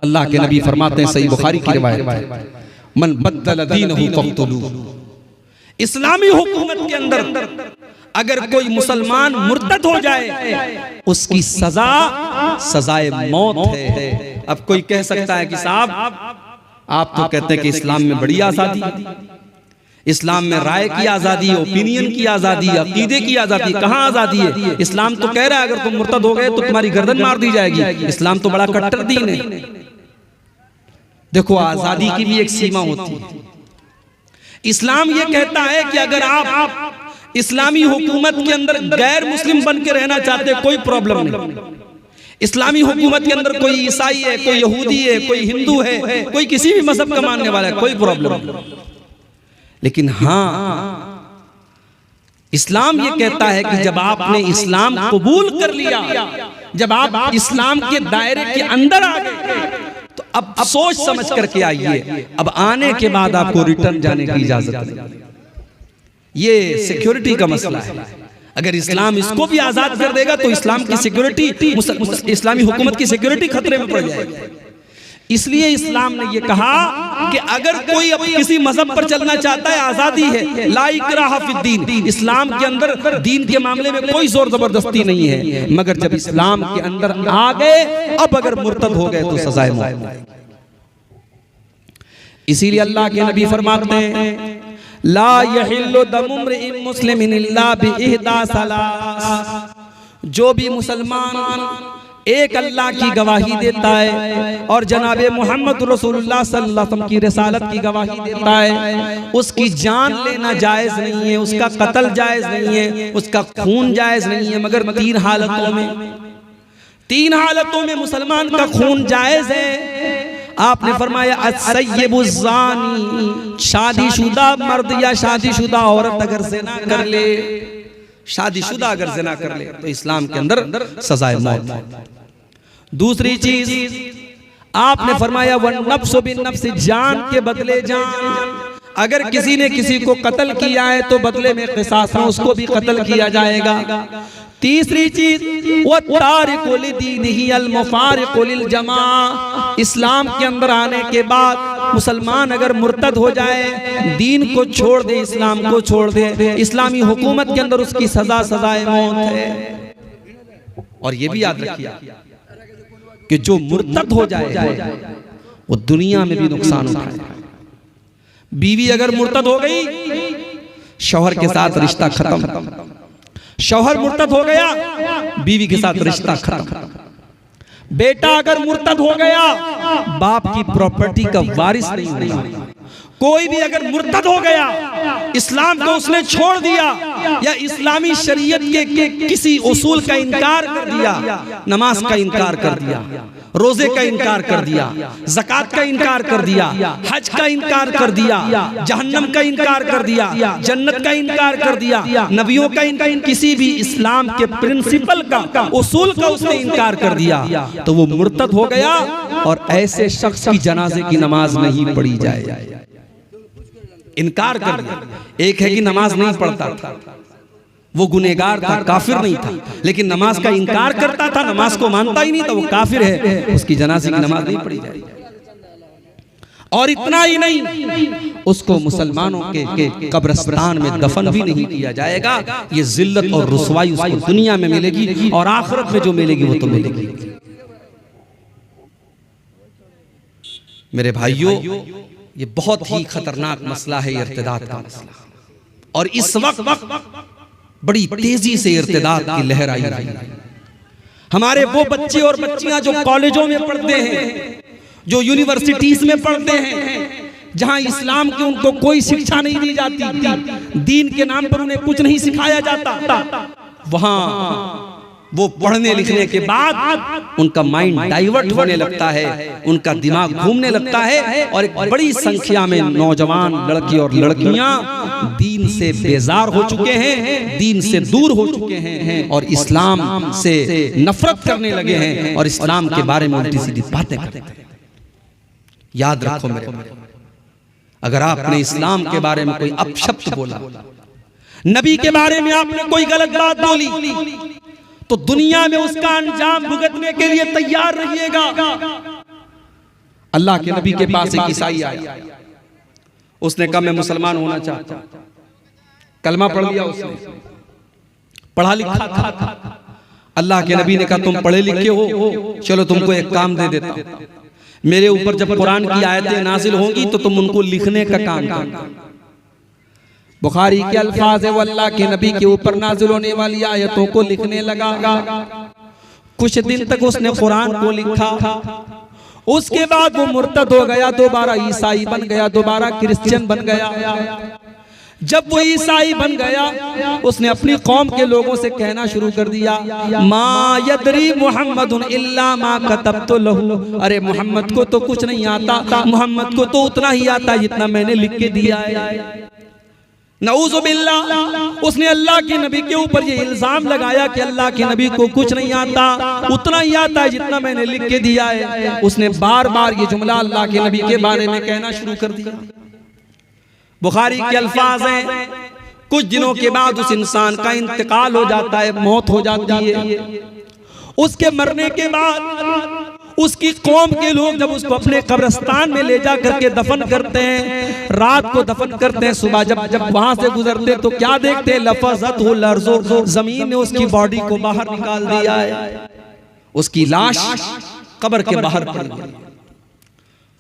अल्लाह के नबी फरमाते हैं, सही बुखारी की रिवायत, मन बद्दल दीनहु फक़्तुलू। इस्लामी हुकूमत के अंदर अगर कोई मुसलमान मुर्तद हो जाए उसकी सजा सजाए मौत है। अब कोई कह सकता है कि साहब आप तो कहते हैं कि इस्लाम में बड़ी आजादी, इस्लाम में राय की आजादी, ओपिनियन की आजादी, अकीदे की आजादी। कहाँ आजादी है? इस्लाम तो कह रहा है अगर तुम मुर्तद हो गए तो तुम्हारी गर्दन मार दी जाएगी। इस्लाम तो बड़ा कट्टर दीन है। देखो, आजादी की भी एक सीमा होती है। इस्लाम ये कहता है कि अगर आप इस्लामी हुकूमत के अंदर गैर मुस्लिम बन के रहना चाहते कोई प्रॉब्लम नहीं। इस्लामी हुकूमत के अंदर कोई ईसाई है, कोई यहूदी है, कोई हिंदू है, कोई किसी भी मजहब का मानने वाला है, कोई प्रॉब्लम नहीं। लेकिन हाँ, इस्लाम ये कहता है कि जब आपने इस्लाम कबूल कर लिया, जब आप इस्लाम के दायरे के अंदर आ गए तो अब सोच समझ करके आइए। अब आने के बाद आपको रिटर्न जाने की इजाजत नहीं। ये सिक्योरिटी का मसला है। अगर इस्लाम इसको भी आजाद कर देगा तो इस्लाम की सिक्योरिटी, इस्लामी हुकूमत की सिक्योरिटी खतरे में पड़ जाएगी। इसलिए इस्लाम ने ये कहा कि अगर कोई अब किसी मजहब पर चलना चाहता है, आजादी है, ला इकराहा फिद्दीन। इस्लाम के अंदर दीन के मामले में कोई जोर जबरदस्ती नहीं है, मगर जब इस्लाम के अंदर आ गए, अब अगर मुर्तद हो गए तो सजाए मौत। इसीलिए अल्लाह के नबी फरमाते हैं, ला यहिल्लु दमु इम्रिइन मुस्लिमिन इल्ला बिइहदा सलास। जो भी मुसलमान एक अल्लाह की गवाही देता है और जनाबे मोहम्मद रसूलुल्लाह सल्लल्लाहु अलैहि वसल्लम की रिसालत की गवाही देता है, उसकी जान लेना जायज़ नहीं है, उसका कत्ल जायज़ नहीं है, उसका खून जायज़ नहीं है, मगर तीन हालतों में मुसलमान का खून जायज़ है। आपने फरमाया अस्सय्यिबुज़्ज़ानी, शादीशुदा मर्द या शादीशुदा औरत अगर ज़िना कर ले, शादीशुदा अगर ज़िना कर ले तो इस्लाम के अंदर सजाए मौत। दूसरी चीज आपने फरमाया वन्नफ्सु बिन्नफ्स, जान के बदले जान। अगर किसी ने किसी को कत्ल किया है तो बदले में क़िसास में उसको भी कत्ल किया जाएगा। तीसरी चीज वत्तारिकु लिदीनिही अल-मुफारिकु लिल-जमा। इस्लाम के अंदर आने के बाद मुसलमान अगर मुर्तद हो जाए, दीन को छोड़ दे, इस्लाम को छोड़ दे, इस्लामी हुकूमत के अंदर उसकी सजा सजाए मौत है। और ये भी याद रखिए कि जो मुर्तद हो जाए वो दुनिया में भी नुकसान उठाए। बीवी अगर मुर्तद हो गई, शौहर के साथ रिश्ता खत्म। शौहर मुर्तद हो गया, बीवी के साथ रिश्ता खत्म। बेटा अगर मुर्तद हो गया, बाप की प्रॉपर्टी का वारिस नहीं होगा। कोई भी अगर मुर्तद हो गया, इस्लाम को उसने छोड़ दिया या इस्लामी शरीयत के किसी उसूल का इनकार कर दिया, नमाज का इनकार कर दिया, रोजे का इनकार कर दिया, ज़कात का इनकार कर दिया, हज का इनकार कर दिया, जहन्नम का इनकार कर दिया, जन्नत का इनकार कर दिया, नबियों का इनकार, किसी भी इस्लाम के प्रिंसिपल का, उसूल का उसने इनकार कर दिया तो वो मुर्तद हो गया। और ऐसे शख्स की जनाजे की नमाज नहीं पढ़ी जाए। इनकार कर दिया। एक है कि नमाज नहीं पढ़ता था, वो गुनहगार था, काफिर नहीं था, लेकिन नमाज का इनकार करता था, नमाज को मानता ही नहीं था, वो काफिर है, उसकी जनाजे की नमाज नहीं पढ़ी जाएगी। और इतना ही नहीं, उसको मुसलमानों के कब्रिस्तान में दफन भी नहीं किया जाएगा। ये जिल्लत और रुसवाई उसको दुनिया में मिलेगी और आखिरत में जो मिलेगी वो तो मिलेगी। मेरे भाइयों, ये बहुत ही खतरनाक मसला है इर्तिदाद का मसला। और इस वक्त बड़ी तेजी से इर्तिदाद की लहर आई है। हमारे वो बच्चे और बच्चियां जो कॉलेजों में पढ़ते हैं, जो यूनिवर्सिटीज में पढ़ते हैं, जहां इस्लाम की उनको कोई शिक्षा नहीं दी जाती, दीन के नाम पर उन्हें कुछ नहीं सिखाया जाता, वहां वो पढ़ने लिखने के बाद उनका माइंड डाइवर्ट होने लगता है, उनका दिमाग घूमने लगता है और एक बड़ी संख्या में नौजवान लड़के और लड़कियां दीन से बेजार हो चुके हैं, दीन से दूर हो चुके हैं और इस्लाम से नफरत करने लगे हैं और इस्लाम के बारे में उल्टी सीधी बातें करते हैं। याद रखो मेरे, अगर आपने इस्लाम के बारे में कोई अपशब्द बोला, नबी के बारे में आपने कोई गलत बात बोली, तो दुनिया में उसका अंजाम भुगतने के लिए तैयार रहिएगा। अल्लाह के नबी के पास एक ईसाई आया, उसने कहा मैं मुसलमान होना चाहता हूं। कलमा पढ़ लिया उसने, पढ़ा लिखा था। अल्लाह के नबी ने कहा तुम पढ़े लिखे हो, चलो तुमको एक काम दे देता हूं, मेरे ऊपर जब कुरान की आयतें नाजिल होंगी तो तुम उनको लिखने का काम करना। बुखारी के अल्फाज है, वो अल्लाह के नबी के ऊपर नाजिल होने वाली आयतों को लिखने लगा। कुछ दिन तक उसने कुरान को लिखा, उसके बाद वो मुर्तद हो गया, दोबारा ईसाई बन गया, दोबारा क्रिश्चियन बन गया। जब वो ईसाई बन गया, उसने अपनी कौम के लोगों से कहना शुरू कर दिया, मा यदरी मुहम्मदुन इल्ला मा कतबतु लहू, अरे मोहम्मद को तो कुछ नहीं आता, मोहम्मद को तो उतना ही आता जितना मैंने लिख के दिया है। नऊज़ु बिल्लाह, उसने अल्लाह के नबी के ऊपर ये इल्जाम लगाया कि अल्लाह के नबी को कुछ नहीं आता, उतना ही आता है जितना मैंने लिख के दिया है। उसने बार बार ये जुमला अल्लाह के नबी के बारे में कहना शुरू कर दिया। बुखारी के अल्फाज हैं, कुछ दिनों के बाद उस इंसान का इंतकाल हो जाता है, मौत हो जाती है। उसके मरने के बाद उसकी कौम के लोग जब उसको अपने कब्रिस्तान में ले जा करके दफन करते हैं, रात को दफन करते हैं, सुबह जब वहां से गुजरते तो क्या देखते हैं, लफज़तहुल अर्ज़ु, जमीन ने उसकी बॉडी को बाहर निकाल दिया है, उसकी लाश कब्र के बाहर पड़ी है।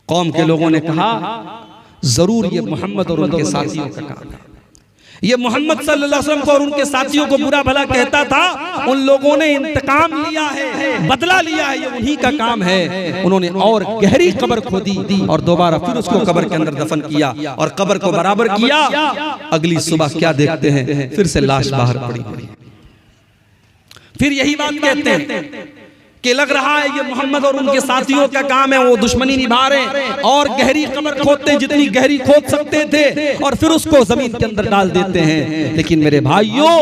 कौम के लोगों ने कहा जरूर ये मोहम्मद और उनके साथियों का काम है, ये मोहम्मद सल्लल्लाहु अलैहि वसल्लम को और उनके साथियों को बुरा भला कहता था, उन लोगों ने इंतकाम लिया है, बदला लिया है, ये उन्हीं का काम है। उन्होंने और गहरी कब्र खोदी और दोबारा फिर उसको कब्र के अंदर दफन किया और कब्र को बराबर किया। अगली सुबह क्या देखते हैं, फिर से लाश बाहर पड़ी हुई। फिर यही बात कहते हैं कि लग रहा है ये मोहम्मद और उनके साथियों का काम है, वो दुश्मनी निभा रहे हैं और गहरी कब्र खोदते, जितनी गहरी खोद सकते थे, और फिर उसको जमीन के अंदर डाल देते हैं। लेकिन मेरे भाइयों,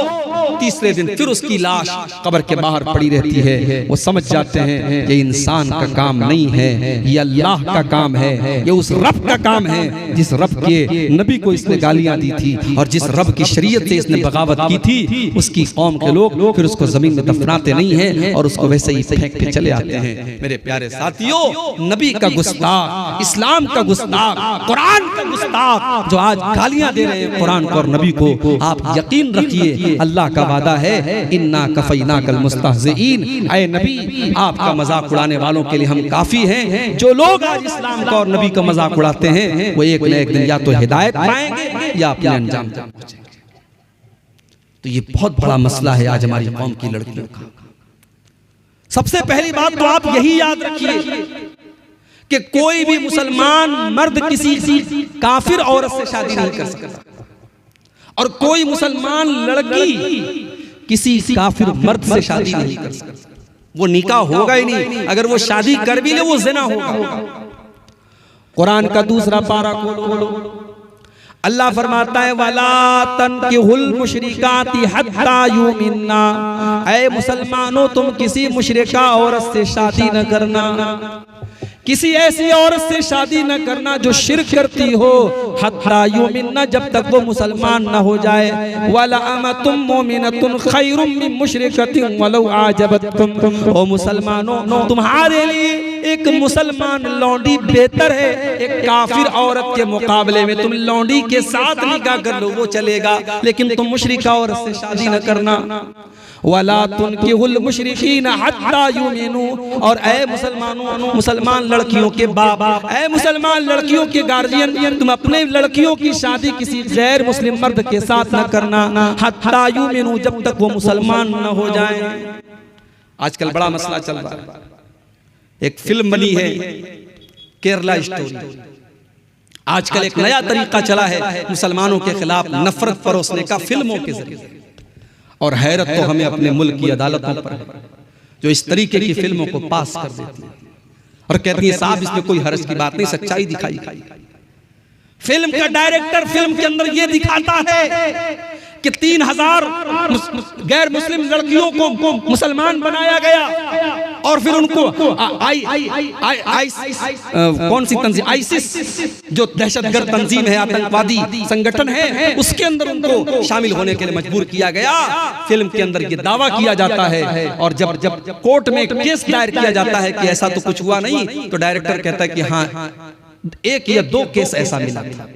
तीसरे दिन फिर उसकी लाश कब्र के बाहर पड़ी रहती है। वो समझ जाते हैं ये इंसान का काम नहीं है, ये अल्लाह का काम है, ये उस रब का काम है जिस रब के नबी को इसने गालियां दी थी और जिस रब की शरीयत से इसने बगावत की थी। उसकी कौम के लोग फिर उसको जमीन में दफनाते नहीं हैं और उसको वैसे ही फेंक के चले आते हैं। मेरे प्यारे साथियों, नबी का गुस्ताख, इस्लाम का गुस्ताख, कुरान का गुस्ताख जो आज गालियां दे रहे हैं कुरान को और नबी को, आप यकीन रखिए अल्लाह का वादा है, इन्ना कफैनाकल मुस्तहज़िईन, ऐ नबी आपका मजाक उड़ाने वालों के लिए हम काफी हैं। जो लोग आज इस्लाम का और नबी का मजाक उड़ाते हैं वो एक न एक दिन या तो हिदायत पाएंगे या अपने अंजाम तक पहुंचेंगे। तो ये बहुत बड़ा मसला है आज हमारी कौम की लड़कियों का। सबसे पहली बात तो आप यही याद रखिए कि कोई भी मुसलमान मर्द किसी काफिर औरत से शादी नहीं कर सकता और कोई मुसलमान लड़की किसी काफिर मर्द से शादी नहीं कर सकती। वो निकाह होगा ही नहीं, अगर वो शादी कर भी ले वो ज़िना होगा। कुरान का दूसरा पारा खोलो, अल्लाह फरमाता है वला तनकिहुल मुशरिकाति हत्ता युमिन्ना, ऐ मुसलमानों तुम किसी मुशरिका औरत से शादी न करना, किसी ऐसी औरत से शादी न करना जो शिर्क करती हो, हत्ता युमिन्ना जब तक वो मुसलमान न हो जाए, वला अमतुम मोमिनतुन खैरुम मिन मुशरिकतिन वलौ आजबतकुम, ओ मुसलमानों तुम्हारे लिए एक मुसलमान लौंडी बेहतर है एक काफिर औरत के मुकाबले में। तुम लौंडी के साथ निकाह कर लो वो चलेगा, लेकिन तुम मुशरिका औरत से शादी न करना। वला तुनकिहुल मुशरिकीन हत्ता युमिनू, और ऐ मुसलमानों, मुसलमान लड़कियों के बाप, ऐ मुसलमान लड़कियों के गार्जियन, तुम अपने लड़कियों की शादी किसी गैर मुस्लिम मर्द के साथ न करना, हत्ता युमिनू जब तक वो मुसलमान न हो जाए। आजकल बड़ा मसला चल रहा है, एक फिल्म बनी है केरला स्टोरी। आजकल एक नया तरीका चला है मुसलमानों के खिलाफ नफरत परोसने का फिल्मों के जरिए, और हैरत तो हमें अपने मुल्क की अदालतों पर है जो इस तरीके की फिल्मों को पास कर देती है और कहती है साहब इसमें कोई हर्ज की बात नहीं, सच्चाई दिखाई। फिल्म का डायरेक्टर फिल्म के अंदर ये दिखाता है कि 3000 गैर मुस्लिम लड़कियों को मुसलमान बनाया गया और फिर उनको कौन सी तंजीम, आईसिस जो दहशतगर्द तंजीम है, आतंकवादी संगठन है, उसके अंदर उनको शामिल होने के लिए मजबूर किया गया। फिल्म के अंदर ये दावा किया जाता है और जब जब कोर्ट में केस दायर किया जाता है कि ऐसा तो कुछ हुआ नहीं, तो डायरेक्टर कहता है कि हाँ 1 या 2 केस ऐसा मिला था,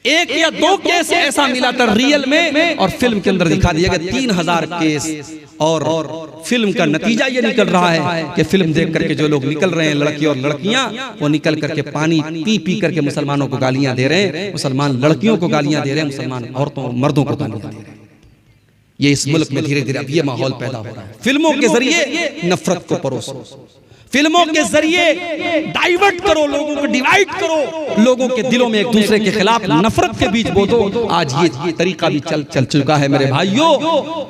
1 या 2 केस ऐसा मिला था रियल में, और फिल्म के अंदर दिखा दिया गया 3000 केस। और फिल्म का नतीजा ये निकल रहा है कि फिल्म देख करके जो लोग निकल रहे हैं, लड़की और लड़कियां, वो निकल करके पानी पी पी करके मुसलमानों को गालियां दे रहे हैं, मुसलमान लड़कियों को गालियां दे रहे हैं, मुसलमान औरतों मर्दों को गालियां दे रहे हैं। ये इस मुल्क में धीरे धीरे अब ये माहौल पैदा हो रहा है। फिल्मों के जरिए नफरत को परोसो, फिल्मों के जरिए डाइवर्ट करो, लोगों को डिवाइड करो, लोगों के दिलों में एक दूसरे के खिलाफ नफरत के बीज बो दो। आज ये तरीका भी चल चुका है मेरे भाइयों।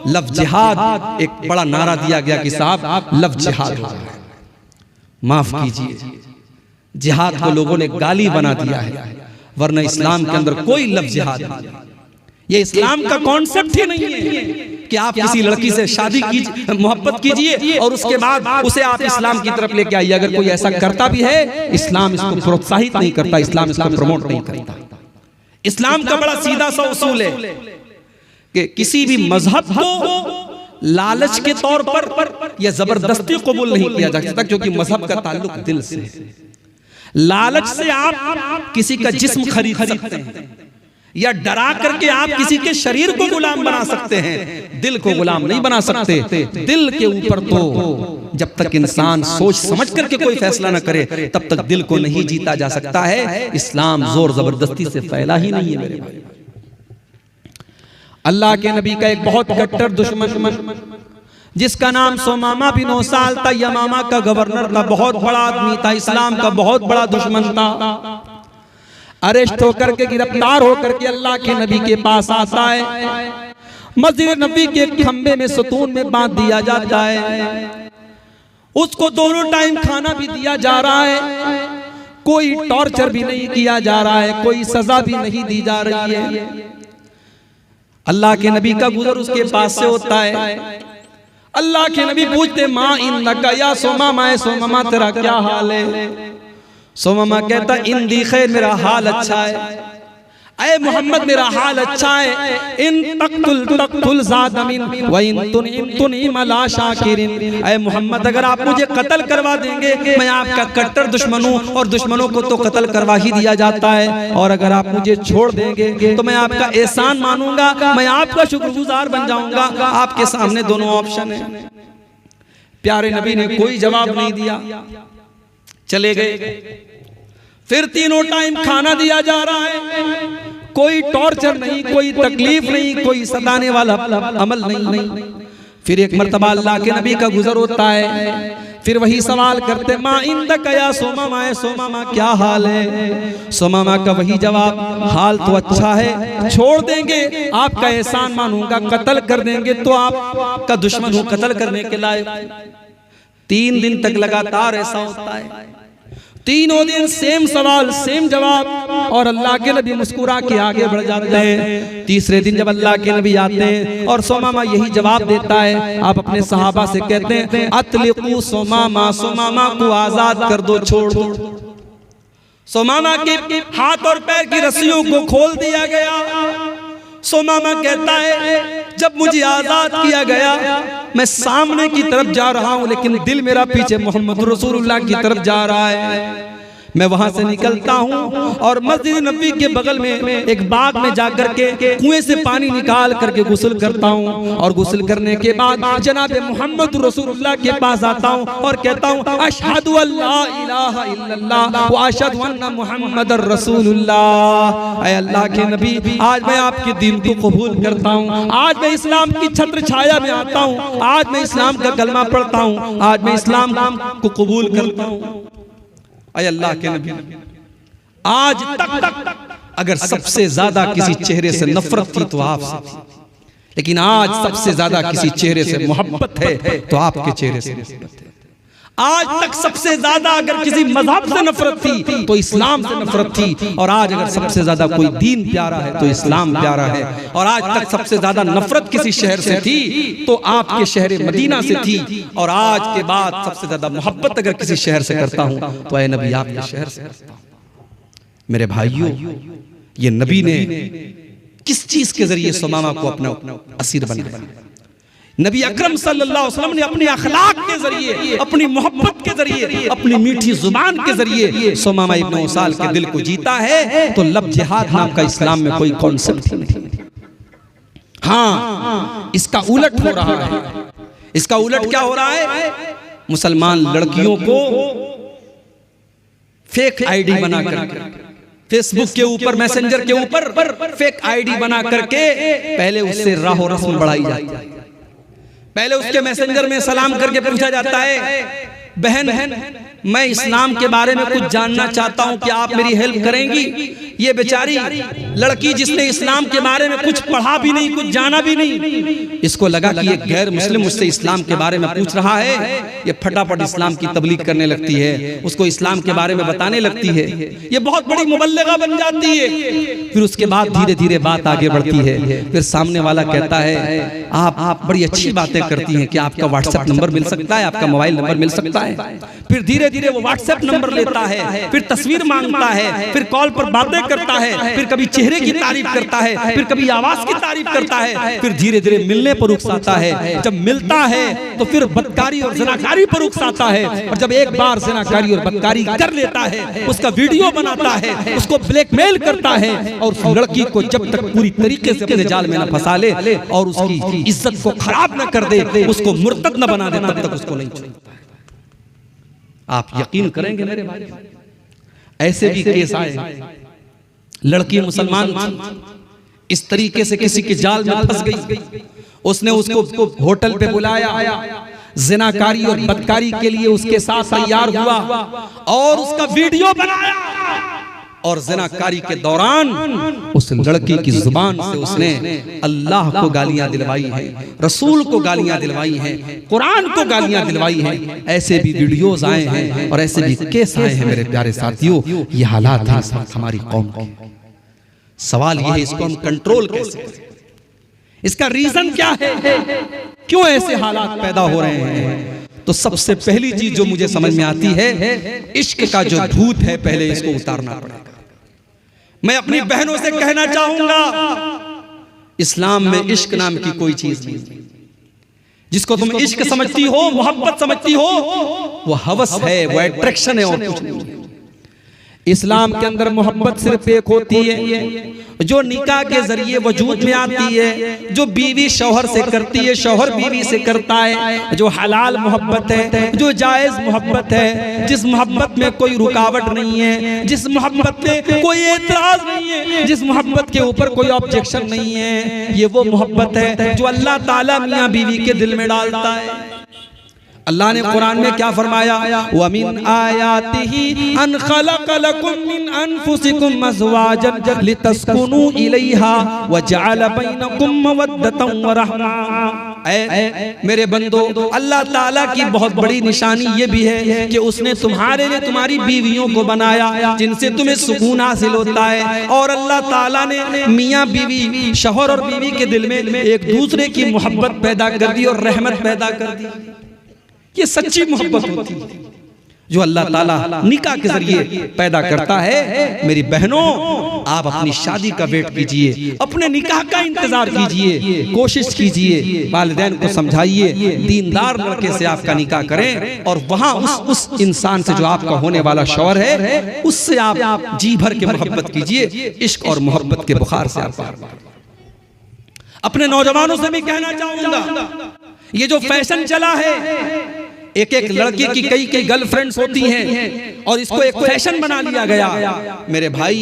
लव जिहाद, एक बड़ा नारा दिया गया कि साहब लव जिहाद हो रहा है। माफ कीजिए, जिहाद को लोगों ने गाली बना दिया है, वरना इस्लाम के अंदर कोई लव जिहाद नहीं। ये इस्लाम का कॉन्सेप्ट ही नहीं है कि आप किसी लड़की से शादी कीजिए, मोहब्बत कीजिए और उसके बाद उसे आप इस्लाम की तरफ लेके आइए। अगर कोई ऐसा करता भी है, इस्लाम इसको प्रोत्साहित नहीं करता, इस्लाम इसको प्रमोट नहीं करता। इस्लाम का बड़ा सीधा सा उसूल है कि किसी भी मजहब को लालच के तौर पर या जबरदस्ती कबूल नहीं किया जा सकता, क्योंकि मजहब का ताल्लुक दिल से है। लालच से आप किसी का जिस्म खरीद सकते हैं या डरा करके आप किसी के शरीर को गुलाम बना सकते हैं, दिल को गुलाम नहीं बना सकते। दिल के ऊपर तो जब तक इंसान सोच समझ करके कोई फैसला न करे, तब तक दिल को नहीं जीता जा सकता है। इस्लाम जोर जबरदस्ती से फैला ही नहीं है मेरे भाई। अल्लाह के नबी का एक बहुत कट्टर दुश्मन जिसका नाम सोमामा बिन उसाल था, यमामा का गवर्नर था, बहुत बड़ा आदमी था, इस्लाम का बहुत बड़ा दुश्मन था। अरेस्ट होकर के, गिरफ्तार होकर के अल्लाह के नबी के पास आता है। मस्जिद नबी के खंबे में सतून में बांध दिया जाता है। उसको दोनों टाइम खाना भी दिया जा रहा है, कोई टॉर्चर भी नहीं किया जा रहा है, कोई सजा भी नहीं दी जा रही है। अल्लाह के नबी का गुजर उसके पास से होता है। अल्लाह के नबी पूछते, माँ इन्नका या सोमामा, सोमामा तेरा क्या हाल है? सोमामा कहता, इंदी खैर, मेरा हाल अच्छा है। ऐ मोहम्मद मेरा हाल अच्छा है। इन तक्तुल ज़ादमिन व इन तुनइम अला शाकिरिन। ऐ मोहम्मद अगर आप मुझे कत्ल करवा देंगे, मैं आपका कट्टर दुश्मन हूँ और दुश्मनों को तो कत्ल करवा ही दिया जाता है, और अगर आप मुझे छोड़ देंगे तो मैं आपका एहसान मानूंगा, मैं आपका शुक्रगुजार बन जाऊंगा। आपके सामने दोनों ऑप्शन है। प्यारे नबी ने कोई जवाब नहीं दिया, चले गए। फिर तीनों टाइम खाना दिया जा रहा है, कोई टॉर्चर नहीं, कोई तकलीफ नहीं, कोई सताने वाला अमल नहीं। फिर एक मर्तबा अल्लाह के नबी का गुजर होता है। फिर वही सवाल करते, माँ इंदका या सोमामा, सोमामा क्या हाल है? सोमामा का वही जवाब, हाल तो अच्छा है, छोड़ देंगे आपका एहसान मानूंगा, कत्ल कर देंगे तो आपका दुश्मन हूँ, कत्ल करने के लायक। 3 दिन तक लगातार ऐसा होता है, तीनों दिन सेम सवाल सेम जवाब, और अल्लाह के नबी मुस्कुरा के आगे बढ़ जाते हैं। तीसरे दिन जब अल्लाह के नबी आते हैं और सोमामा यही जवाब देता है, आप अपने सहाबा से कहते हैं, अतलिकू सोमामा, सोमामा को आजाद कर दो, छोड़ दो। सोमामा के हाथ और पैर की रस्सियों को खोल दिया गया। सोमामा कहता है, जब मुझे आजाद किया गया, मैं सामने की तरफ जा रहा हूं, लेकिन दिल मेरा पीछे मोहम्मद रसूलुल्लाह की तरफ जा रहा है। मैं वहां से निकलता हूं और मस्जिद नबी के बगल में एक बाग में जाकर के कुएं से पानी निकाल करके गुस्ल करता हूं, और गुस्ल करने के बाद जनाब मोहम्मद रसूलुल्लाह के पास आता हूं और कहता हूं, अशहदु अल्ला इलाहा इल्लल्लाह व अशहदु अन्ना मुहम्मदर रसूलुल्लाह। ऐ अल्लाह के नबी, आज मैं आपके दीन को कबूल करता हूं, आज मैं इस्लाम की छत्र छाया में आता हूं, आज मैं इस्लाम का कलमा पढ़ता हूं, आज मैं इस्लाम को कबूल करता हूं। ऐ अल्लाह के नबी, आज तक अगर सबसे ज्यादा किसी चेहरे से नफरत थी तो आपसे थी, लेकिन आज सबसे ज्यादा किसी चेहरे से मोहब्बत है तो आपके चेहरे से नफरत है। आज तक सबसे ज्यादा अगर किसी मजहब से नफरत थी तो इस्लाम से नफरत थी, और आज अगर सबसे ज्यादा कोई दीन प्यारा है तो इस्लाम प्यारा है। और आज तक सबसे ज्यादा नफरत किसी शहर से थी तो आपके शहर मदीना से थी, और आज के बाद सबसे ज्यादा मोहब्बत अगर किसी शहर से करता हूं तो ऐ नबी आपके शहर से करता हूं। मेरे भाइयों, ये नबी ने किस चीज के जरिए सुमामा को अपना असीर बनाया? नबी अकरम सल्लल्लाहु अलैहि वसल्लम ने अपने अखलाक के जरिए, अपनी मोहब्बत के जरिए, अपनी मीठी जुबान के जरिए सुमामा इब्न उसाल के दिल को जीता है। तो लब जिहाद नाम का इस्लाम में कोई कॉन्सेप्ट ही नहीं। हाँ, इसका उलट हो रहा है। इसका उलट क्या हो रहा है? मुसलमान लड़कियों को फेक आईडी बनाकर, फेसबुक के ऊपर, मैसेंजर के ऊपर फेक आईडी बना करके पहले उससे राह और रस्म बढ़ाई जाती है। पहले उसके मैसेंजर में सलाम करके पूछा जाता है, बहन मैं इस्लाम के बारे में कुछ जानना चाहता हूं, क्या आप मेरी हेल्प करेंगी? ये बेचारी लड़की जिसने इस्लाम के बारे में कुछ पढ़ा भी नहीं, कुछ जाना भी नहीं, इसको लगा कि ये गैर मुस्लिम मुझसे इस्लाम के बारे में पूछ रहा है, ये फटाफट इस्लाम की तबलीग करने लगती है, उसको इस्लाम के बारे में बताने लगती है, ये बहुत बड़ी मुबल्लिगा बन जाती है। फिर उसके बाद धीरे धीरे बात आगे बढ़ती है। फिर सामने वाला कहता है, आप बड़ी अच्छी बातें करती हैं, क्या आपका व्हाट्सएप नंबर मिल सकता है, आपका मोबाइल नंबर मिल सकता है? फिर धीरे धीरे वो व्हाट्सएप नंबर लेता है, फिर तस्वीर मांगता है, फिर कॉल पर बातें करता है, फिर कभी चेहरे की तारीफ करता है, फिर कभी आवाज की तारीफ करता है, फिर धीरे धीरे मिलने पर उकसाता है। जब मिलता है तो फिर बदकारी और ज़नाकारी पर उकसाता है, और जब एक बार ज़नाकारी और बदकारी कर लेता है, उसका वीडियो बनाता है, उसको ब्लैकमेल करता है, और उस लड़की को जब तक पूरी तरीके से अपने जाल में न फंसा ले और उसकी इज्जत को खराब न कर दे, उसको मुर्तद न बना दे, तब तक उसको नहीं छोड़ता। आप यकीन करेंगे मेरे भाई, ऐसे भी केस आए, लड़की मुसलमान थी, इस तरीके से किसी के जाल में फंस गई, उसने उसको होटल पे बुलाया, जिनाकारी और बदकारी के लिए उसके साथ तैयार हुआ और उसका वीडियो बनाया, और जिनाकारी के दौरान उस लड़की की जुबान से उसने अल्लाह को गालियां दिलवाई हैं, रसूल को गालियां दिलवाई हैं, कुरान को गालियां दिलवाई हैं। ऐसे भी वीडियोस आए हैं और ऐसे भी केस आए हैं मेरे प्यारे साथियों। ये हालात हैं हमारी कौम के। सवाल ये है, इसको हम कंट्रोल कैसे करें? इसका रीजन क्या है? क्यों ऐसे हालात पैदा हो रहे हैं? तो सबसे पहली चीज जो मुझे समझ में आती है, इश्क का जो भूत है, पहले इसको उतारना पड़ेगा। मैं अपनी बहनों से कहना चाहूंगा, इस्लाम में इश्क नाम की कोई चीज नहीं। जिसको तुम इश्क समझती हो, मोहब्बत समझती हो, वो हवस है, वो अट्रैक्शन है और कुछ नहीं। इस्लाम के अंदर मोहब्बत सिर्फ एक होती है जो निकाह के जरिए वजूद में आती है, जो बीवी शौहर से करती है, शौहर बीवी से करता है, जो हलाल मोहब्बत है, जो जायज मोहब्बत है, जिस मोहब्बत में कोई रुकावट नहीं है, जिस मोहब्बत में कोई एतराज नहीं है, जिस मोहब्बत के ऊपर कोई ऑब्जेक्शन नहीं है, ये वो मोहब्बत है जो अल्लाह ताला मियां बीवी के दिल में डालता है। अल्लाह ने कुरान में क्या फरमाया? वमिन आयातिही अन खलक लकुम मिन अनफुसिकुम अज़वाजन लितस्कुनु इलैहा व जअल बैनकुम मवद्दतन व रहमा। मेरे बंदो, अल्लाह ताला की बहुत बड़ी निशानी ये भी है कि उसने तुम्हारे लिए तुम्हारी बीवियों को बनाया जिनसे तुम्हें सुकून हासिल होता है, और अल्लाह ताला ने मियाँ बीवी, शौहर और बीवी के दिल में एक दूसरे की मोहब्बत पैदा कर दी और रहमत पैदा कर दी। ये सच्ची मोहब्बत होती है जो अल्लाह ताला निकाह के जरिए पैदा करता है। मेरी बहनों, आप अपनी शादी का वेट कीजिए, अपने निकाह का इंतजार कीजिए, कोशिश कीजिए, वालिदैन को समझाइए, दीनदार लड़के से आपका निकाह करें, और वहां उस इंसान से जो आपका होने वाला शौहर है, उससे आप जी भर के मोहब्बत कीजिए। इश्क और मोहब्बत के बुखार से आप अपने नौजवानों से भी कहना चाहूंगा, ये जो फैशन चला है, एक एक लड़के की कई कई गर्लफ्रेंड्स होती हैं और इसको एक फैशन बना लिया गया। मेरे भाई,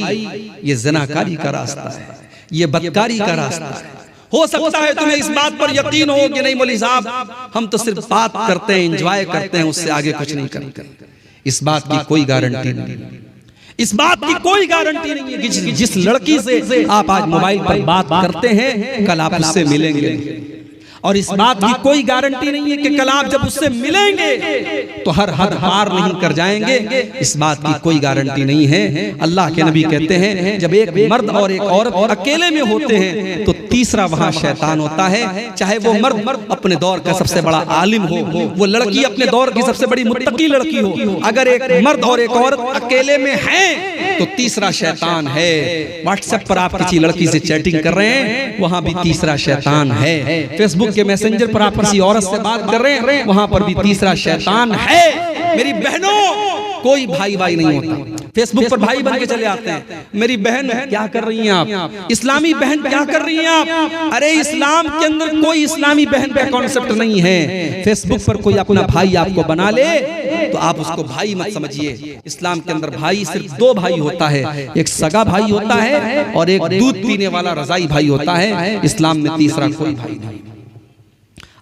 ये ज़नाकारी का रास्ता है, ये बदकारी का रास्ता है। हो सकता है तुम्हें इस बात पर यकीन हो कि नहीं मौलवी साहब, हम तो सिर्फ बात करते हैं, एंजॉय करते हैं, उससे आगे कुछ नहीं करते। इस बात की कोई गारंटी नहीं, इस बात की कोई गारंटी नहीं है कि जिस लड़की से आप आज मोबाइल पर बात करते हैं, कल आप उससे मिलेंगे। और इस बात की कोई गारंटी नहीं है कि कल आप जब उससे मिलेंगे तो हर हद पार नहीं कर जाएंगे। इस बात की कोई गारंटी नहीं है। अल्लाह के नबी कहते हैं जब एक मर्द और एक औरत अकेले में होते हैं तो तीसरा वहां शैतान होता है। चाहे वो मर्द अपने दौर का सबसे बड़ा आलिम हो, वो लड़की अपने दौर की सबसे बड़ी मुत्तकी लड़की हो, अगर एक मर्द और एक औरत अकेले में है तो तीसरा शैतान है। व्हाट्सएप पर आप किसी लड़की से चैटिंग कर रहे हैं, वहां भी तीसरा शैतान है। फेसबुक के मैसेंजर पर आप किसी औरत से बात कर रहे हैं, वहां पर भी तीसरा शैतान है। मेरी बहनों, कोई भाई नहीं होता। फेसबुक पर भाई बन के चले आते हैं। मेरी बहन क्या कर रही हैं आप? इस्लामी बहन क्या कर रही हैं आप? अरे इस्लाम के अंदर कोई इस्लामी बहन का कॉन्सेप्ट नहीं है। फेसबुक पर कोई अपना भाई आपको बना ले तो आप उसको भाई मत समझिए। इस्लाम के अंदर भाई सिर्फ दो भाई होता है, एक सगा भाई होता है और एक दूध पीने वाला रजाई भाई होता है। इस्लाम में तीसरा कोई भाई नहीं।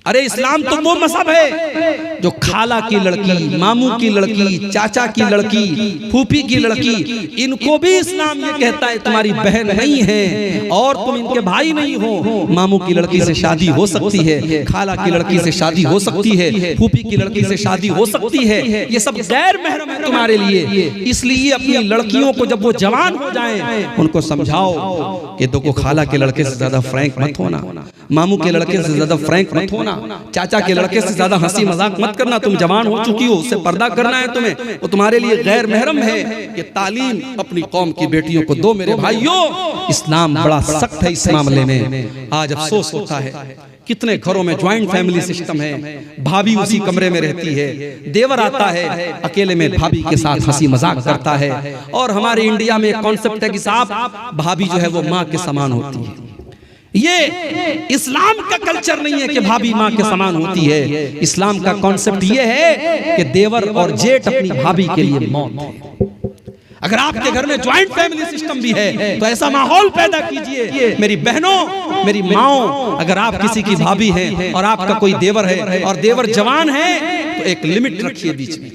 अरे इस्लाम तो वो मजहब है जो खाला की लड़की, मामू की लड़की, चाचा की लड़की, फूफी की लड़की, इनको भी इस्लाम ये कहता है तुम्हारी बहन नहीं है और तुम इनके भाई नहीं हो। मामू की लड़की से शादी हो सकती है, खाला की लड़की से शादी हो सकती है, फूफी की लड़की से शादी हो सकती है। ये सब गैर महरम है तुम्हारे लिए। इसलिए अपनी लड़कियों को जब वो जवान हो जाएं उनको समझाओ कि देखो खाला के लड़के से ज्यादा फ्रैंक मत होना, मामू के लड़के से ज्यादा फ्रैंक मत होना, चाचा के लड़के से ज्यादा हंसी मजाक मत करना। तुम जवान हो चुकी हो, उससे पर्दा करना है तुम्हें, वो तुम्हारे लिए गैर महरम है। कि तालीम अपनी कौम की बेटियों को दो मेरे भाइयों। इस्लाम बड़ा सख्त है इस मामले में। आज अफसोस होता है कितने घरों में ज्वाइंट फैमिली सिस्टम है, भाभी उसी कमरे में रहती है, देवर आता है अकेले में भाभी के साथ हंसी मजाक करता है। और हमारे इंडिया में एक कॉन्सेप्ट है कि साहब भाभी जो है वो माँ के समान होती है। ये इस्लाम का कल्चर नहीं है कि भाभी माँ के समान होती है। इस्लाम का कॉन्सेप्ट ये है कि देवर और जेठ अपनी भाभी के लिए मौत है। अगर आपके घर में ज्वाइंट फैमिली सिस्टम भी है तो ऐसा माहौल पैदा कीजिए। मेरी बहनों, मेरी माओ, अगर आप किसी की भाभी हैं और आपका कोई देवर है और देवर जवान है तो एक लिमिट रखिए, बीच में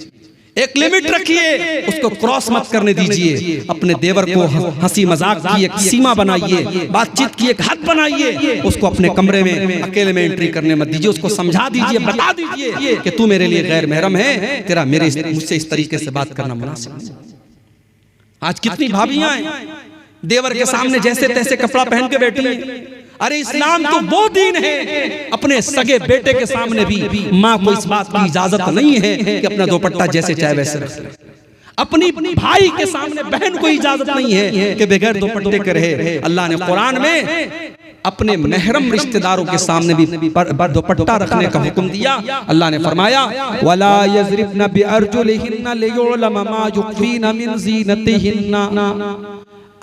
एक लिमिट रखिए, उसको क्रॉस मत करने दीजिए। अपने देवर को हंसी मजाक की एक सीमा बनाइए, बातचीत की एक हद बनाइए। उसको अपने कमरे में अकेले में एंट्री करने मत दीजिए। उसको समझा दीजिए, बता दीजिए कि तू मेरे लिए गैर महरम है, तेरा मुझसे इस तरीके से बात करना मुनासिब नहीं। आज कितनी भाभियां हैं देवर के सामने जैसे तैसे कपड़ा पहन के बैठी हैं। अरे इस्लाम तो वो दीन है, अपने सगे बेटे के सामने भी माँ को इस बात की इजाजत नहीं है कि अपना दुपट्टा जैसे चाहे वैसे रख ले। अपनी भाई के सामने बहन को इजाजत नहीं है कि बगैर दुपट्टे के रहे। अल्लाह ने कुरान में अपने महरम रिश्तेदारों के सामने भी दुपट्टा रखने का हुक्म दिया। अल्लाह ने फरमाया वला यज़रिबना बिअरजुलिहिन्ना लियुअलम मा युखफीना मिन ज़ीनतिहिन्ना।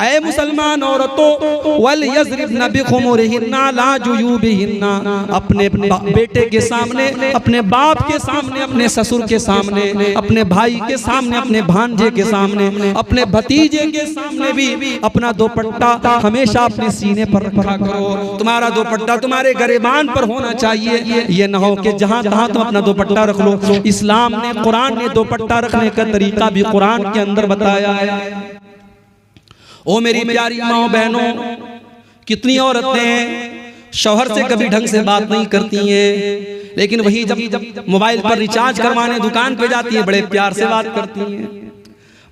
ऐ मुसलमान औरतों, वल यज़रिबना बिखुमुरिहिन्ना ला जुयूबिहिन्ना। अपने बेटे के सामने, अपने बाप के सामने, अपने ससुर के सामने, अपने भाई के सामने, अपने भांजे के सामने, अपने भतीजे के सामने भी अपना दुपट्टा हमेशा अपने सीने पर रखा करो। तुम्हारा दुपट्टा तुम्हारे गरेबान पर होना चाहिए। ये न हो कि जहां तहां तुम अपना दुपट्टा रख लो। इस्लाम ने, कुरान ने दुपट्टा रखने का तरीका भी कुरान के अंदर बताया है। ओ मेरी प्यारी माओ बहनों, कितनी औरतें शौहर से कभी ढंग से बात नहीं करती हैं, लेकिन वही जब मोबाइल पर रिचार्ज करवाने दुकान पे जाती है बड़े प्यार से बात करती हैं।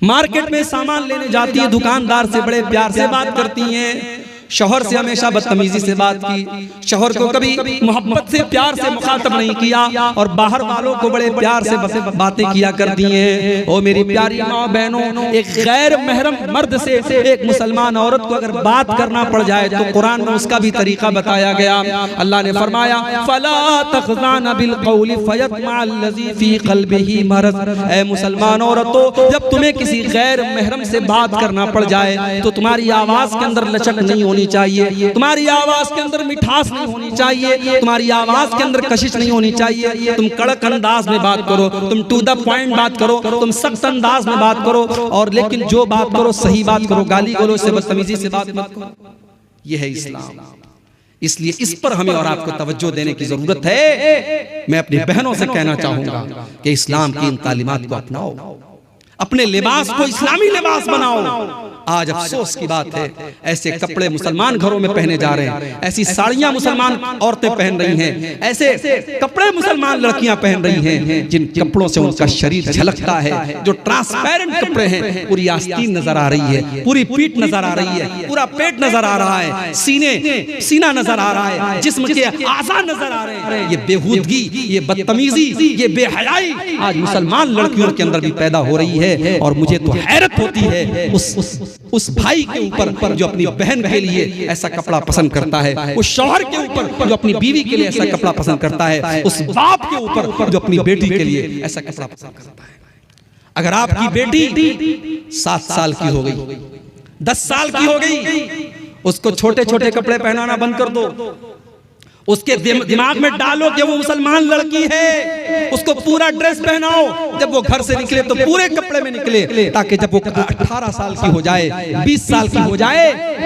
मार्केट में सामान लेने जाती है दुकानदार से बड़े प्यार से बात करती हैं। शौहर से हमेशा बदतमीजी से बात की, शौहर को कभी मोहब्बत से प्यार से मुखातब नहीं किया और बाहर वालों को बड़े प्यार से बातें किया करती हैं। ओ मेरी प्यारी माँ बहनों, एक गैर महरम मर्द से एक मुसलमान औरत को अगर बात करना पड़ जाए तो कुरान में उसका भी तरीका बताया गया। अल्लाह ने फरमाया फला तख़ज़ाना बिल क़ौलि फ़यत्मअल्लज़ी फ़ी क़ल्बिही मरज़। ऐ मुसलमान औरतों, जब तुम्हें किसी गैर महरम से बात करना पड़ जाए तो तुम्हारी आवाज के अंदर लचक नहीं होनी चाहिए, तुम्हारी आवाज के अंदर मिठास नहीं होनी चाहिए, तुम्हारी आवाज के अंदर कशिश नहीं होनी चाहिए। तुम कड़क अंदाज में बात करो, तुम टू द पॉइंट बात करो, तुम सख्त अंदाज में बात करो, और लेकिन जो बात करो सही बात करो, गाली गलौज से बदतमीजी से बात मत करो। यह है इस्लाम। इसलिए इस पर हमें और आपको तवज्जो देने की जरूरत है। मैं अपनी बहनों से कहना चाहूंगा कि इस्लाम की इन तालीमात को अपनाओ, अपने लिबास को इस्लामी लिबास बनाओ। आज अफसोस की बात है, ऐसे कपड़े मुसलमान घरों में पहने जा रहे हैं, ऐसी साड़ियां मुसलमान औरतें पहन रही हैं, ऐसे कपड़े मुसलमान लड़कियां पहन रही हैं जिन कपड़ों से उनका शरीर झलकता है, जो ट्रांसपेरेंट कपड़े हैं, पूरी आस्तीन नजर आ रही है, पूरी पीठ नजर आ रही है, पूरा पेट नजर आ रहा है, सीना नजर आ रहा है, जिस्म के आज़ा नजर आ रहे हैं। ये बेहूदगी, ये बदतमीजी, ये बेहयाई आज मुसलमान लड़कियों के अंदर भी पैदा हो रही है। और मुझे तो हैरत होती है उस भाई के ऊपर जो अपनी बहन के लिए ऐसा कपड़ा पसंद करता है, उस शौहर के ऊपर जो अपनी बीवी के लिए ऐसा कपड़ा पसंद करता है, उस बाप के ऊपर जो अपनी बेटी के लिए ऐसा कपड़ा पसंद करता है। अगर आपकी बेटी 7 साल की हो गई, 10 साल की हो गई, उसको छोटे छोटे कपड़े पहनाना बंद कर दो, उसके दिमाग में डालो कि वो मुसलमान लड़की है, उसको पूरा ड्रेस पहनाओ, जब वो घर से निकले तो पूरे कपड़े में निकले, ताकि जब वो 18 साल की हो जाए, 20 साल की हो जाए,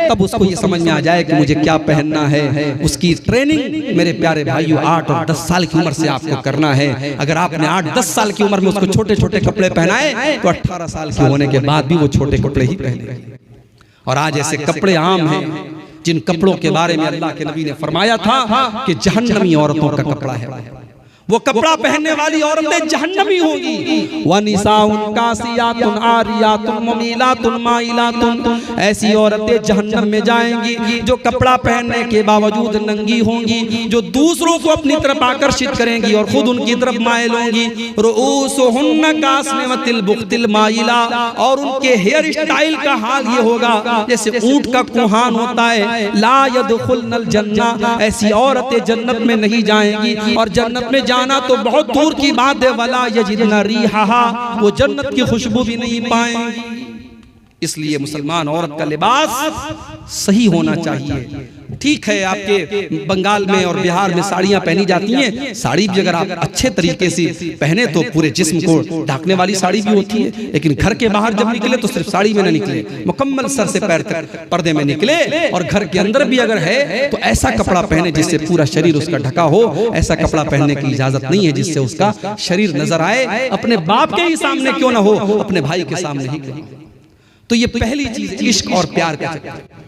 तब उसको ये समझ में आ जाए कि मुझे क्या पहनना है। उसकी ट्रेनिंग मेरे प्यारे भाइयों 8 और 10 साल की उम्र से आपको करना है। अगर आपने 8-10 साल की उम्र में उसको छोटे छोटे कपड़े पहनाए तो 18 साल के होने के बाद भी वो छोटे कपड़े ही पहने। और आज ऐसे कपड़े आम हैं जिन कपड़ों के बारे में अल्लाह के नबी ने फरमाया था कि जहन्नमी औरतों का कपड़ा है, वो कपड़ा पहनने वाली औरतें जहन्नमी होंगी। वनिसाउन कासियातुन आरियातुन मुमीलातुन माइलातुन, ऐसी औरतें जहन्नम में जाएंगी जो कपड़ा पहनने के बावजूद नंगी होंगी, जो दूसरों को अपनी तरफ आकर्षित करेंगी और खुद उनकी तरफ माइल होंगी। रुऊसुहुन्ना कास्निमतिल बुख्तिल माइला, और उनके हेयर स्टाइल का हाल ये होगा जैसे ऊंट का कुहान होता है। ला यदखुलनल जन्नह, ऐसी औरतें जन्नत में नहीं जाएंगी, और जन्नत में जाना तो बहुत दूर की बात है। वला यजिदना रिहा, वो जन्नत की खुशबू भी नहीं पाएंगी। इसलिए मुसलमान औरत का लिबास सही होना चाहिए। ठीक है, आपके बंगाल में और बिहार में साड़ियां पहनी जाती हैं, साड़ी भी अगर आप अच्छे तरीके से पहने तो पूरे जिस्म को ढकने वाली साड़ी भी होती है, लेकिन घर के बाहर जब निकले तो सिर्फ साड़ी में न निकले, मुकम्मल सर से पैर तक पर्दे में निकले। और घर के अंदर भी अगर है तो ऐसा कपड़ा पहने जिससे पूरा शरीर उसका ढका हो। ऐसा कपड़ा पहनने की इजाजत नहीं है जिससे उसका शरीर नजर आए, अपने बाप के ही सामने क्यों ना हो, अपने भाई के सामने ही क्यों। तो ये पहली चीज इश्क और प्यार का चक्कर।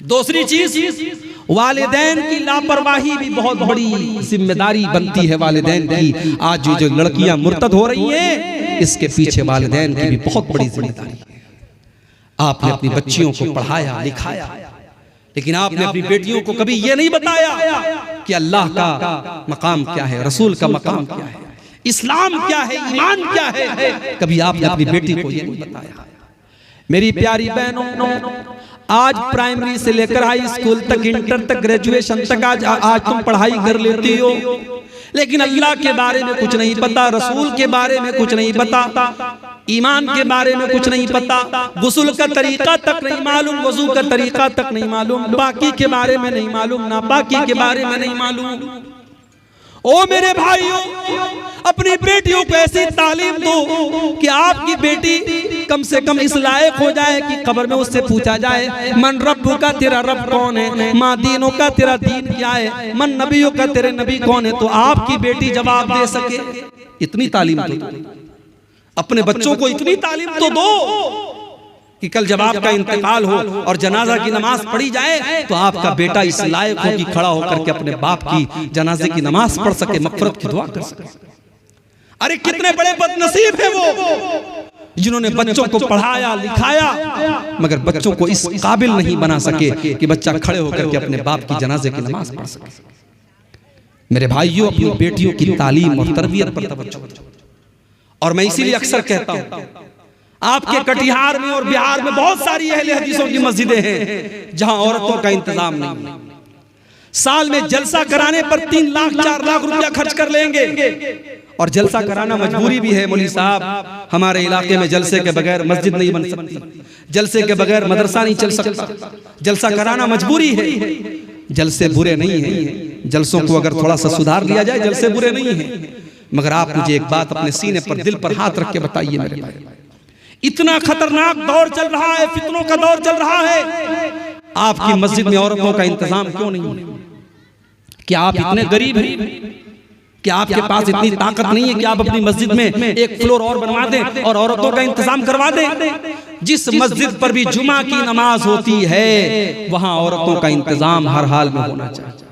दूसरी चीज वालिदैन की लापरवाही भी बहुत बड़ी जिम्मेदारी बनती है वालिदैन की। आज जो लड़कियां मुर्तद हो रही हैं, इसके पीछे वालिदैन की भी बहुत बड़ी जिम्मेदारी है। आपने अपनी बच्चियों को पढ़ाया लिखाया, लेकिन आपने अपनी बेटियों को कभी ये नहीं बताया कि अल्लाह का मकाम क्या है, रसूल का मकाम क्या है, इस्लाम क्या है, ईमान क्या है। कभी आपने अपनी बेटी को ये नहीं बताया। मेरी प्यारी बहनों, आज प्राइमरी से लेकर हाई स्कूल तक, इंटर तक, ग्रेजुएशन तक आज तुम पढ़ाई कर लेती हो, लेकिन अल्लाह के बारे में कुछ नहीं पता, रसूल के बारे में कुछ नहीं पता, ईमान के बारे में कुछ नहीं पता, गुस्ल का तरीका तक नहीं मालूम, वजू का तरीका तक नहीं मालूम, बाकी के बारे में नहीं मालूम, नापाकी के बारे में नहीं मालूम। ओ मेरे भाइयों, अपनी बेटियों को ऐसी तालीम दो कि आपकी बेटी कम से कम इस लायक हो जाए कि कब्र में उससे पूछा जाए, मन रब्बु का, तेरा रब कौन है, माँ दीनों का, तेरा दीन क्या है, मन नबियों का, तेरे नबी कौन है। तो आपकी बेटी जवाब दे सके। इतनी तालीम दो, अपने बच्चों को इतनी तालीम तो दो कि कल जब आपका इंतकाल हो और जनाजा की नमाज पढ़ी जाए तो आपका बेटा इस लायक हो कि खड़ा होकर के अपने बाप की जनाजे की नमाज पढ़ सके, मग़फ़िरत की दुआ कर सके। अरे कितने बड़े बदनसीब हैं वो जिन्होंने बच्चों को पढ़ाया लिखाया, मगर बच्चों को इस काबिल नहीं बना सके कि बच्चा खड़े होकर के अपने बाप की जनाजे की नमाज पढ़ सके। मेरे भाइयों, अपनी बेटियों की तालीम और तरबियत पर तवज्जो दो। और मैं इसीलिए अक्सर कहता हूं, आपके कटिहार में और बिहार में बहुत सारी अहले हदीसों की मस्जिदें हैं जहां औरतों का इंतजाम नहीं। साल में जलसा कराने पर 3 लाख 4 लाख रुपया खर्च कर लेंगे, और जलसा कराना मजबूरी भी है। मौलवी साहब, हमारे इलाके में जलसे के बगैर मस्जिद नहीं बन सकती, जलसे के बगैर मदरसा नहीं चल सकता, जलसा कराना मजबूरी है। जलसे बुरे नहीं है, जलसों को अगर थोड़ा सा सुधार लिया जाए जलसे बुरे नहीं है। मगर आप मुझे एक बात अपने सीने पर, दिल पर हाथ रख के बताइए मेरे भाई, इतना खतरनाक दौर चल रहा है, फितनों का दौर चल रहा है, आपकी मस्जिद में औरतों का इंतजाम क्यों नहीं है? क्या आप इतने गरीब हैं? क्या आपके पास इतनी ताकत नहीं है कि आप अपनी मस्जिद में एक फ्लोर और बनवा दें और औरतों का इंतजाम करवा दें? जिस मस्जिद पर भी जुमा की नमाज होती है वहां औरतों का इंतजाम हर हाल में होना चाहिए।